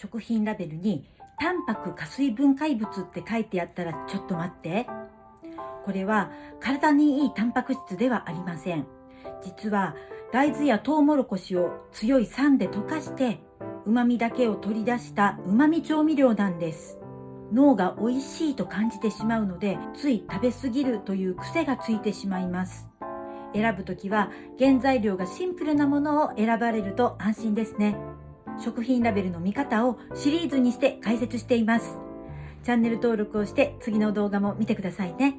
食品ラベルにタンパク加水分解物って書いてあったらちょっと待って。これは体にいいタンパク質ではありません。実は大豆やトウモロコシを強い酸で溶かして旨味だけを取り出した旨味調味料なんです。脳が美味しいと感じてしまうので、つい食べ過ぎるという癖がついてしまいます。選ぶときは原材料がシンプルなものを選ばれると安心ですね。食品ラベルの見方をシリーズにして解説しています。チャンネル登録をして次の動画も見てくださいね。